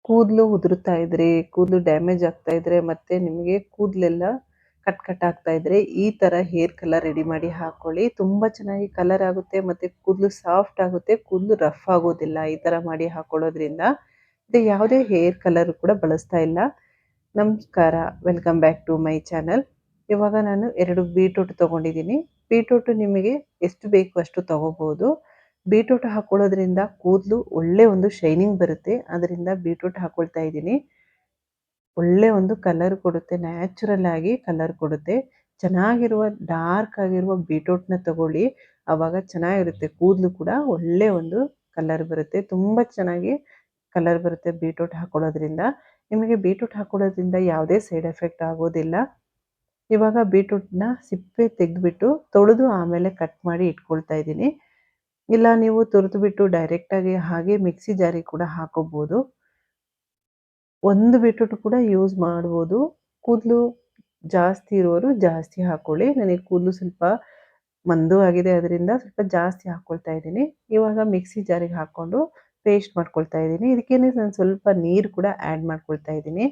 ಕೂದಲು ಉದುರುತ್ತಾ ಇದ್ರೆ, ಕೂದಲು ಡ್ಯಾಮೇಜ್ ಆಗ್ತಾ ಇದ್ರೆ, ಮತ್ತೆ ನಿಮಗೆ ಕೂದಲೆಲ್ಲ ಕಟ್ ಕಟ್ ಆಗ್ತಾ ಇದ್ರೆ, ಈ ತರ ಹೇರ್ ಕಲರ್ ರೆಡಿ ಮಾಡಿ ಹಾಕೊಳ್ಳಿ. ತುಂಬಾ ಚೆನ್ನಾಗಿ ಕಲರ್ ಆಗುತ್ತೆ, ಮತ್ತೆ ಕೂದಲು ಸಾಫ್ಟ್ ಆಗುತ್ತೆ, ಕೂದಲು ರಫ್ ಆಗೋದಿಲ್ಲ ಈ ತರ ಮಾಡಿ ಹಾಕೊಳ್ಳೋದ್ರಿಂದ. ಮತ್ತೆ ಯಾವುದೇ ಹೇರ್ ಕಲರ್ ಕೂಡ ಬಳಸ್ತಾ ಇಲ್ಲ. ನಮಸ್ಕಾರ, welcome back to my channel. ಇವಾಗ ನಾನು 2 ಬೀಟ್ರೂಟ್ ತಗೊಂಡಿದ್ದೀನಿ. ಬೀಟ್ರೂಟ್ ನಿಮಗೆ ಎಷ್ಟು ಬೇಕು ಅಷ್ಟು ತಗೋಬಹುದು. ಬೀಟ್ರೂಟ್ ಹಾಕೊಳ್ಳೋದ್ರಿಂದ ಕೂದಲು ಒಳ್ಳೆ ಒಂದು ಶೈನಿಂಗ್ ಬರುತ್ತೆ. ಅದರಿಂದ ಬೀಟ್ರೂಟ್ ಹಾಕೊಳ್ತಾ ಇದ್ದೀನಿ. ಒಳ್ಳೆ ಒಂದು ಕಲರ್ ಕೊಡುತ್ತೆ, ನ್ಯಾಚುರಲ್ ಆಗಿ ಕಲರ್ ಕೊಡುತ್ತೆ. ಚೆನ್ನಾಗಿರುವ ಡಾರ್ಕ್ ಆಗಿರುವ ಬೀಟ್ರೂಟ್ನ ತಗೊಳ್ಳಿ, ಆವಾಗ ಚೆನ್ನಾಗಿರುತ್ತೆ. ಕೂದಲು ಕೂಡ ಒಳ್ಳೆ ಒಂದು ಕಲರ್ ಬರುತ್ತೆ. ತುಂಬಾ ಚೆನ್ನಾಗಿ ಕಲರ್ ಬರುತ್ತೆ ಬೀಟ್ರೂಟ್ ಹಾಕೊಳ್ಳೋದ್ರಿಂದ. ನಿಮಗೆ ಬೀಟ್ರೂಟ್ ಹಾಕೊಳ್ಳೋದ್ರಿಂದ ಯಾವುದೇ ಸೈಡ್ ಎಫೆಕ್ಟ್ ಆಗೋದಿಲ್ಲ. ಇವಾಗ ಬೀಟ್ರೂಟ್ನ ಸಿಪ್ಪೆ ತೆಗೆದ್ಬಿಟ್ಟು ತೊಳೆದು ಆಮೇಲೆ ಕಟ್ ಮಾಡಿ ಇಟ್ಕೊಳ್ತಾ ಇದ್ದೀನಿ. ಇಲ್ಲ ನೀವು ತುರಿದ್ಬಿಟ್ಟು ಡೈರೆಕ್ಟಾಗಿ ಹಾಗೆ ಮಿಕ್ಸಿ ಜಾರಿಗೆ ಕೂಡ ಹಾಕೋಬಹುದು. ಒಂದು ಬೀಟ್ರೂಟ್ ಕೂಡ ಯೂಸ್ ಮಾಡ್ಬೋದು. ಕೂದಲು ಜಾಸ್ತಿ ಇರೋರು ಜಾಸ್ತಿ ಹಾಕೊಳ್ಳಿ. ನನಗೆ ಕೂದಲು ಸ್ವಲ್ಪ ಮಂದವಾಗಿದೆ, ಅದರಿಂದ ಸ್ವಲ್ಪ ಜಾಸ್ತಿ ಹಾಕ್ಕೊಳ್ತಾ ಇದ್ದೀನಿ. ಇವಾಗ ಮಿಕ್ಸಿ ಜಾರಿಗೆ ಹಾಕ್ಕೊಂಡು ಪೇಸ್ಟ್ ಮಾಡ್ಕೊಳ್ತಾ ಇದ್ದೀನಿ. ಇದಕ್ಕೇನೆ ನಾನು ಸ್ವಲ್ಪ ನೀರು ಕೂಡ ಆ್ಯಡ್ ಮಾಡ್ಕೊಳ್ತಾ ಇದ್ದೀನಿ.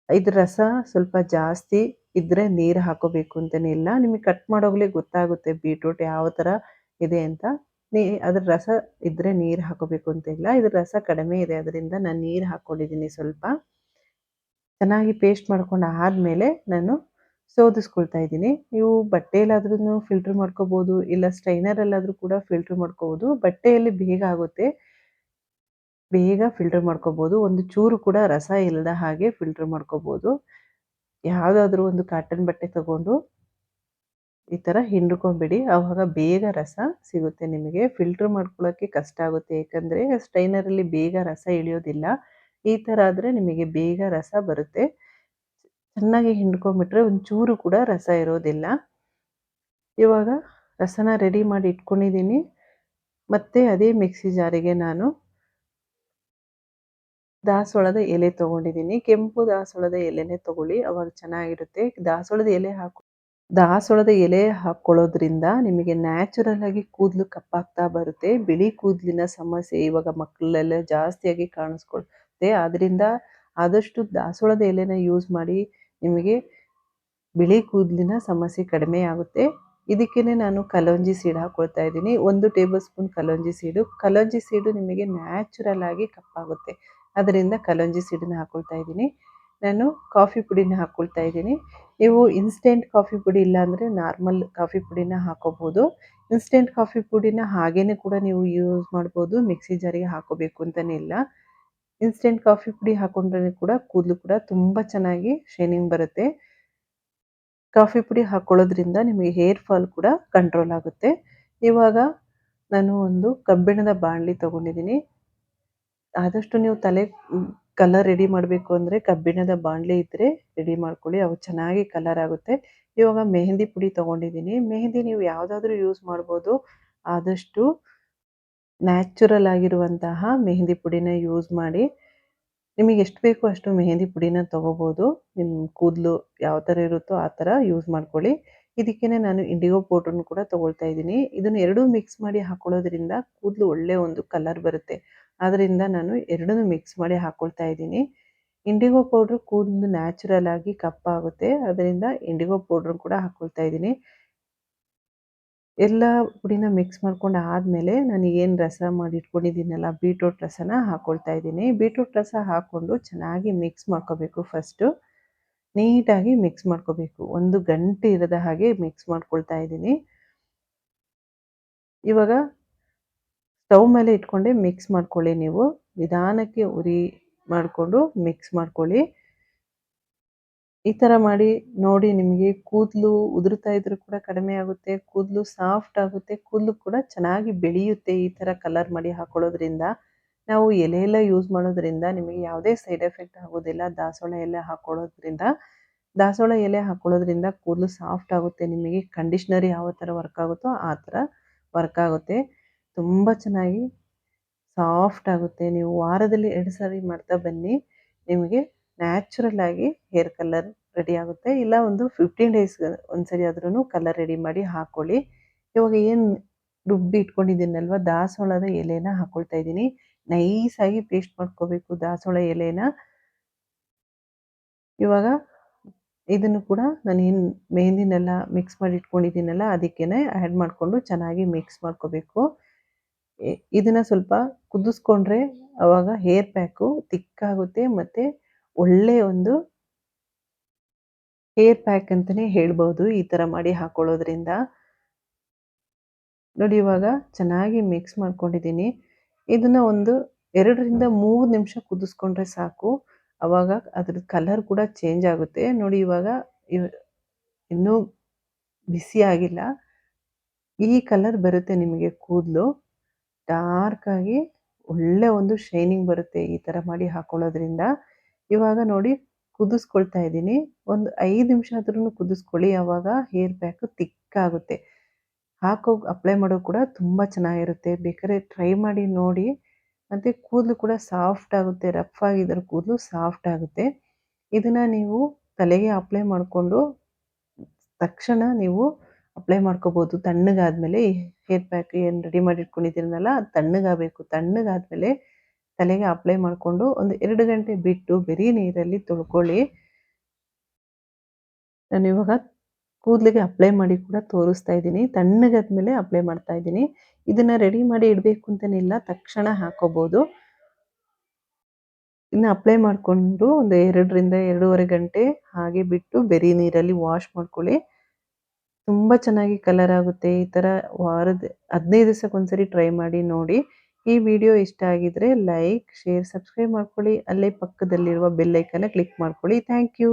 ಇದ್ರ ರಸ ಸ್ವಲ್ಪ ಜಾಸ್ತಿ ಇದ್ರೆ ನೀರು ಹಾಕೋಬೇಕು ಅಂತಲೇ ಇಲ್ಲ. ನಿಮಗೆ ಕಟ್ ಮಾಡೋಗ್ಲೇ ಗೊತ್ತಾಗುತ್ತೆ ಬೀಟ್ರೂಟ್ ಯಾವ ಥರ ಇದೆ ಅಂತ. ಅದ್ರ ರಸ ಇದ್ರೆ ನೀರು ಹಾಕೋಬೇಕು ಅಂತ ಇಲ್ಲ. ಇದ್ರ ರಸ ಕಡಿಮೆ ಇದೆ, ಅದರಿಂದ ನಾನು ನೀರು ಹಾಕ್ಕೊಂಡಿದ್ದೀನಿ ಸ್ವಲ್ಪ. ಚೆನ್ನಾಗಿ ಪೇಸ್ಟ್ ಮಾಡ್ಕೊಂಡು ಆದಮೇಲೆ ನಾನು ಸೋದಿಸ್ಕೊಳ್ತಾ ಇದ್ದೀನಿ. ನೀವು ಬಟ್ಟೆಯಲ್ಲಾದ್ರೂ ಫಿಲ್ಟರ್ ಮಾಡ್ಕೋಬೋದು, ಇಲ್ಲ ಸ್ಟ್ರೈನರಲ್ಲಾದರೂ ಕೂಡ ಫಿಲ್ಟರ್ ಮಾಡ್ಕೋಬೋದು. ಬಟ್ಟೆಯಲ್ಲಿ ಬೇಗ ಆಗುತ್ತೆ, ಬೇಗ ಫಿಲ್ಟರ್ ಮಾಡ್ಕೋಬೋದು. ಒಂದು ಚೂರು ಕೂಡ ರಸ ಇಲ್ಲದ ಹಾಗೆ ಫಿಲ್ಟರ್ ಮಾಡ್ಕೋಬೋದು. ಯಾವುದಾದ್ರೂ ಒಂದು ಕಾಟನ್ ಬಟ್ಟೆ ತಗೊಂಡು ಈ ಥರ ಹಿಂಡ್ಕೊಂಬಿಡಿ, ಆವಾಗ ಬೇಗ ರಸ ಸಿಗುತ್ತೆ ನಿಮಗೆ. ಫಿಲ್ಟರ್ ಮಾಡ್ಕೊಳ್ಳೋಕ್ಕೆ ಕಷ್ಟ ಆಗುತ್ತೆ, ಏಕೆಂದರೆ ಸ್ಟ್ರೈನರಲ್ಲಿ ಬೇಗ ರಸ ಇಳಿಯೋದಿಲ್ಲ. ಈ ಥರ ಆದರೆ ನಿಮಗೆ ಬೇಗ ರಸ ಬರುತ್ತೆ. ಚೆನ್ನಾಗಿ ಹಿಂಡ್ಕೊಂಬಿಟ್ರೆ ಒಂಚೂರು ಕೂಡ ರಸ ಇರೋದಿಲ್ಲ. ಇವಾಗ ರಸನ ರೆಡಿ ಮಾಡಿ ಇಟ್ಕೊಂಡಿದ್ದೀನಿ. ಮತ್ತೆ ಅದೇ ಮಿಕ್ಸಿ ಜಾರಿಗೆ ನಾನು ದಾಸವಾಳದ ಎಲೆ ತೊಗೊಂಡಿದ್ದೀನಿ. ಕೆಂಪು ದಾಸವಾಳದ ಎಲೆನೇ ತೊಗೊಳ್ಳಿ, ಅವಾಗ ಚೆನ್ನಾಗಿರುತ್ತೆ. ದಾಸವಾಳದ ಎಲೆ ಹಾಕ್ಕೊಳ್ಳೋದ್ರಿಂದ ನಿಮಗೆ ನ್ಯಾಚುರಲ್ ಆಗಿ ಕೂದಲು ಕಪ್ಪಾಗ್ತಾ ಬರುತ್ತೆ. ಬಿಳಿ ಕೂದಲಿನ ಸಮಸ್ಯೆ ಇವಾಗ ಮಕ್ಕಳಲ್ಲೆಲ್ಲ ಜಾಸ್ತಿಯಾಗಿ ಕಾಣಿಸ್ಕೊಳುತ್ತೆ. ಆದ್ದರಿಂದ ಆದಷ್ಟು ದಾಸವಾಳದ ಎಲೆನ ಯೂಸ್ ಮಾಡಿ, ನಿಮಗೆ ಬಿಳಿ ಕೂದಲಿನ ಸಮಸ್ಯೆ ಕಡಿಮೆ ಆಗುತ್ತೆ. ಇದಕ್ಕೇನೆ ನಾನು ಕಲೋಂಜಿ ಸೀಡ್ ಹಾಕ್ಕೊಳ್ತಾ ಇದ್ದೀನಿ. 1 ಟೇಬಲ್ ಸ್ಪೂನ್ ಕಲೋಂಜಿ ಸೀಡು ನಿಮಗೆ ನ್ಯಾಚುರಲ್ ಆಗಿ ಕಪ್ಪಾಗುತ್ತೆ. ಅದರಿಂದ ಕಲೋಂಜಿ ಸೀಡನ್ನ ಹಾಕ್ಕೊಳ್ತಾ ಇದ್ದೀನಿ. ನಾನು ಕಾಫಿ ಪುಡಿನ ಹಾಕ್ಕೊಳ್ತಾ ಇದ್ದೀನಿ. ನೀವು ಇನ್ಸ್ಟೆಂಟ್ ಕಾಫಿ ಪುಡಿ ಇಲ್ಲಾಂದರೆ ನಾರ್ಮಲ್ ಕಾಫಿ ಪುಡಿನ ಹಾಕೋಬೋದು. ಇನ್ಸ್ಟೆಂಟ್ ಕಾಫಿ ಪುಡಿನ ಹಾಗೇನೆ ಕೂಡ ನೀವು ಯೂಸ್ ಮಾಡ್ಬೋದು, ಮಿಕ್ಸಿ ಜಾರಿಗೆ ಹಾಕೋಬೇಕು ಅಂತಲೇ ಇಲ್ಲ. ಇನ್ಸ್ಟೆಂಟ್ ಕಾಫಿ ಪುಡಿ ಹಾಕೊಂಡ್ರೆ ಕೂಡ ಕೂದಲು ಕೂಡ ತುಂಬ ಚೆನ್ನಾಗಿ ಶೈನಿಂಗ್ ಬರುತ್ತೆ. ಕಾಫಿ ಪುಡಿ ಹಾಕ್ಕೊಳ್ಳೋದ್ರಿಂದ ನಿಮಗೆ ಹೇರ್ ಫಾಲ್ ಕೂಡ ಕಂಟ್ರೋಲ್ ಆಗುತ್ತೆ. ಇವಾಗ ನಾನು ಒಂದು ಕಬ್ಬಿಣದ ಬಾಣಲಿ ತೊಗೊಂಡಿದ್ದೀನಿ. ಆದಷ್ಟು ನೀವು ಕಲರ್ ರೆಡಿ ಮಾಡಬೇಕು ಅಂದರೆ ಕಬ್ಬಿಣದ ಬಾಣಲೆ ಇದ್ದರೆ ರೆಡಿ ಮಾಡ್ಕೊಳ್ಳಿ, ಅವು ಚೆನ್ನಾಗಿ ಕಲರ್ ಆಗುತ್ತೆ. ಇವಾಗ ಮೆಹಂದಿ ಪುಡಿ ತೊಗೊಂಡಿದ್ದೀನಿ. ಮೆಹಂದಿ ನೀವು ಯಾವುದಾದ್ರೂ ಯೂಸ್ ಮಾಡ್ಬೋದು. ಆದಷ್ಟು ನ್ಯಾಚುರಲ್ ಆಗಿರುವಂತಹ ಮೆಹಂದಿ ಪುಡಿನ ಯೂಸ್ ಮಾಡಿ. ನಿಮಗೆ ಎಷ್ಟು ಬೇಕೋ ಅಷ್ಟು ಮೆಹಂದಿ ಪುಡಿನ ತೊಗೋಬೋದು. ನಿಮ್ಮ ಕೂದಲು ಯಾವ ಥರ ಇರುತ್ತೋ ಆ ಥರ ಯೂಸ್ ಮಾಡ್ಕೊಳ್ಳಿ. ಇದಕ್ಕೇನೆ ನಾನು ಇಂಡಿಗೋ ಪೌಡ್ರನ್ನು ಕೂಡ ತೊಗೊಳ್ತಾ ಇದ್ದೀನಿ. ಇದನ್ನು ಎರಡೂ ಮಿಕ್ಸ್ ಮಾಡಿ ಹಾಕೊಳ್ಳೋದ್ರಿಂದ ಕೂದಲು ಒಳ್ಳೆ ಒಂದು ಕಲರ್ ಬರುತ್ತೆ. ಆದ್ದರಿಂದ ನಾನು ಎರಡನ್ನೂ ಮಿಕ್ಸ್ ಮಾಡಿ ಹಾಕ್ಕೊಳ್ತಾ ಇದ್ದೀನಿ. ಇಂಡಿಗೋ ಪೌಡ್ರು ಕೂದಲು ನ್ಯಾಚುರಲ್ ಆಗಿ ಕಪ್ಪಾಗುತ್ತೆ, ಅದರಿಂದ ಇಂಡಿಗೋ ಪೌಡ್ರ್ ಕೂಡ ಹಾಕ್ಕೊಳ್ತಾ ಇದ್ದೀನಿ. ಎಲ್ಲ ಪುಡಿನ ಮಿಕ್ಸ್ ಮಾಡ್ಕೊಂಡು ಆದಮೇಲೆ ನಾನು ಏನು ರಸ ಮಾಡಿ ಇಟ್ಕೊಂಡಿದ್ದೀನಲ್ಲ, ಬೀಟ್ರೂಟ್ ರಸನ ಹಾಕ್ಕೊಳ್ತಾ ಇದ್ದೀನಿ. ಬೀಟ್ರೂಟ್ ರಸ ಹಾಕ್ಕೊಂಡು ಚೆನ್ನಾಗಿ ಮಿಕ್ಸ್ ಮಾಡ್ಕೋಬೇಕು. ಫಸ್ಟು ನೀಟಾಗಿ ಮಿಕ್ಸ್ ಮಾಡ್ಕೋಬೇಕು. ಒಂದು ಗಂಟೆ ಇರದ ಹಾಗೆ ಮಿಕ್ಸ್ ಮಾಡ್ಕೊಳ್ತಾ ಇದ್ದೀನಿ. ಇವಾಗ ಸ್ಟವ್ ಮೇಲೆ ಇಟ್ಕೊಂಡೆ ಮಿಕ್ಸ್ ಮಾಡ್ಕೊಳ್ಳಿ. ನೀವು ನಿಧಾನಕ್ಕೆ ಉರಿ ಮಾಡಿಕೊಂಡು ಮಿಕ್ಸ್ ಮಾಡ್ಕೊಳ್ಳಿ. ಈ ಥರ ಮಾಡಿ ನೋಡಿ, ನಿಮಗೆ ಕೂದಲು ಉದುರುತ್ತಾ ಇದ್ರೂ ಕೂಡ ಕಡಿಮೆ ಆಗುತ್ತೆ, ಕೂದಲು ಸಾಫ್ಟ್ ಆಗುತ್ತೆ, ಕೂದಲು ಕೂಡ ಚೆನ್ನಾಗಿ ಬೆಳೆಯುತ್ತೆ. ಈ ಥರ ಕಲರ್ ಮಾಡಿ ಹಾಕೊಳ್ಳೋದ್ರಿಂದ, ನಾವು ಎಲೆ ಎಲ್ಲ ಯೂಸ್ ಮಾಡೋದ್ರಿಂದ ನಿಮಗೆ ಯಾವುದೇ ಸೈಡ್ ಎಫೆಕ್ಟ್ ಆಗೋದಿಲ್ಲ. ದಾಸವಾಳ ಎಲೆ ಹಾಕ್ಕೊಳ್ಳೋದ್ರಿಂದ ಕೂದಲು ಸಾಫ್ಟ್ ಆಗುತ್ತೆ. ನಿಮಗೆ ಕಂಡೀಷ್ನರ್ ಯಾವ ಥರ ವರ್ಕ್ ಆಗುತ್ತೋ ಆ ಥರ ವರ್ಕ್ ಆಗುತ್ತೆ. ತುಂಬ ಚೆನ್ನಾಗಿ ಸಾಫ್ಟ್ ಆಗುತ್ತೆ. ನೀವು ವಾರದಲ್ಲಿ 2 ಸಾರಿ ಮಾಡ್ತಾ ಬನ್ನಿ, ನಿಮಗೆ ನ್ಯಾಚುರಲ್ ಆಗಿ ಹೇರ್ ಕಲರ್ ರೆಡಿ ಆಗುತ್ತೆ. ಇಲ್ಲ ಒಂದು 15 ಡೇಸ್ಗೆ ಒಂದ್ಸರಿ ಆದ್ರೂ ಕಲರ್ ರೆಡಿ ಮಾಡಿ ಹಾಕ್ಕೊಳ್ಳಿ. ಇವಾಗ ಏನು ರುಬ್ಬಿ ಇಟ್ಕೊಂಡಿದ್ದೀನಲ್ವ ದಾಸವಾಳದ ಎಲೆನ ಹಾಕ್ಕೊಳ್ತಾ ಇದ್ದೀನಿ. ನೈಸಾಗಿ ಪೇಸ್ಟ್ ಮಾಡ್ಕೋಬೇಕು ದಾಸವಾಳ ಎಲೆನ. ಇವಾಗ ಇದನ್ನು ಕೂಡ ನಾನೇನು ಮೆಹಂದಿನೆಲ್ಲ ಮಿಕ್ಸ್ ಮಾಡಿ ಇಟ್ಕೊಂಡಿದ್ದೀನಲ್ಲ ಅದಕ್ಕೇನೆ ಆ್ಯಡ್ ಮಾಡಿಕೊಂಡು ಚೆನ್ನಾಗಿ ಮಿಕ್ಸ್ ಮಾಡ್ಕೋಬೇಕು. ಇದನ್ನ ಸ್ವಲ್ಪ ಕುದಿಸ್ಕೊಂಡ್ರೆ ಅವಾಗ ಹೇರ್ ಪ್ಯಾಕು ತಿಕ್ಕಾಗುತ್ತೆ ಮತ್ತು ಒಳ್ಳೆಯ ಒಂದು ಹೇರ್ ಪ್ಯಾಕ್ ಅಂತಲೇ ಹೇಳ್ಬೋದು ಈ ಥರ ಮಾಡಿ ಹಾಕೊಳ್ಳೋದ್ರಿಂದ. ನೋಡಿ ಇವಾಗ ಚೆನ್ನಾಗಿ ಮಿಕ್ಸ್ ಮಾಡ್ಕೊಂಡಿದ್ದೀನಿ. ಇದನ್ನ ಒಂದು 2 ರಿಂದ 3 ನಿಮಿಷ ಕುದಿಸ್ಕೊಂಡ್ರೆ ಸಾಕು. ಅವಾಗ ಅದ್ರ ಕಲರ್ ಕೂಡ ಚೇಂಜ್ ಆಗುತ್ತೆ. ನೋಡಿ ಇವಾಗ ಇನ್ನೂ ಬಿಸಿ ಆಗಿಲ್ಲ. ಈ ಕಲರ್ ಬರುತ್ತೆ ನಿಮಗೆ ಕೂದಲು ಡಾರ್ಕಾಗಿ ಒಳ್ಳೆ ಒಂದು ಶೈನಿಂಗ್ ಬರುತ್ತೆ ಈ ಥರ ಮಾಡಿ ಹಾಕೊಳ್ಳೋದ್ರಿಂದ. ಇವಾಗ ನೋಡಿ ಕುದಿಸ್ಕೊಳ್ತಾ ಇದ್ದೀನಿ. ಒಂದು 5 ನಿಮಿಷ ಆದ್ರೂ ಕುದಿಸ್ಕೊಳ್ಳಿ. ಆವಾಗ ಹೇರ್ ಪ್ಯಾಕು ತಿಕ್ಕಾಗುತ್ತೆ. ಅಪ್ಲೈ ಮಾಡೋದು ಕೂಡ ತುಂಬ ಚೆನ್ನಾಗಿರುತ್ತೆ. ಬೇಕಾದ್ರೆ ಟ್ರೈ ಮಾಡಿ ನೋಡಿ. ಮತ್ತು ಕೂದಲು ಕೂಡ ಸಾಫ್ಟ್ ಆಗುತ್ತೆ. ರಫ್ ಆಗಿದ್ದರೆ ಕೂದಲು ಸಾಫ್ಟ್ ಆಗುತ್ತೆ. ಇದನ್ನು ನೀವು ತಲೆಗೆ ಅಪ್ಲೈ ಮಾಡಿಕೊಂಡು ತಕ್ಷಣ ನೀವು ಅಪ್ಲೈ ಮಾಡ್ಕೋಬೋದು. ತಣ್ಣಗಾದ್ಮೇಲೆ ಹೇರ್ ಪ್ಯಾಕ್ ಏನು ರೆಡಿ ಮಾಡಿ ಇಟ್ಕೊಂಡಿದ್ದೀರಲ್ಲ ಅದು ತಣ್ಣಗಾಗಬೇಕು. ತಣ್ಣಗಾದ್ಮೇಲೆ ತಲೆಗೆ ಅಪ್ಲೈ ಮಾಡಿಕೊಂಡು ಒಂದು 2 ಗಂಟೆ ಬಿಟ್ಟು ಬರೀ ನೀರಲ್ಲಿ ತೊಳ್ಕೊಳ್ಳಿ. ನಾನಿವಾಗ ಕೂದಲಿಗೆ ಅಪ್ಲೈ ಮಾಡಿ ಕೂಡ ತೋರಿಸ್ತಾ ಇದ್ದೀನಿ. ತಣ್ಣಗಾದ್ಮೇಲೆ ಅಪ್ಲೈ ಮಾಡ್ತಾ ಇದ್ದೀನಿ. ಇದನ್ನು ರೆಡಿ ಮಾಡಿ ಇಡಬೇಕು ಅಂತೇನಿಲ್ಲ, ತಕ್ಷಣ ಹಾಕೋಬೋದು. ಇನ್ನು ಅಪ್ಲೈ ಮಾಡಿಕೊಂಡು ಒಂದು 2 ರಿಂದ 2.5 ಗಂಟೆ ಹಾಗೆ ಬಿಟ್ಟು ಬರೀ ನೀರಲ್ಲಿ ವಾಶ್ ಮಾಡ್ಕೊಳ್ಳಿ. ತುಂಬ ಚೆನ್ನಾಗಿ ಕಲರ್ ಆಗುತ್ತೆ. ಈ ಥರ ವಾರದ 15 ದಿವಸಕ್ಕೊಂದ್ಸರಿ ಟ್ರೈ ಮಾಡಿ ನೋಡಿ. ಈ ವಿಡಿಯೋ ಇಷ್ಟ ಆಗಿದ್ರೆ ಲೈಕ್, ಶೇರ್, ಸಬ್ಸ್ಕ್ರೈಬ್ ಮಾಡ್ಕೊಳ್ಳಿ. ಅಲ್ಲೇ ಪಕ್ಕದಲ್ಲಿರುವ ಬೆಲ್ ಐಕಾನ್ನ ಕ್ಲಿಕ್ ಮಾಡ್ಕೊಳ್ಳಿ. Thank you.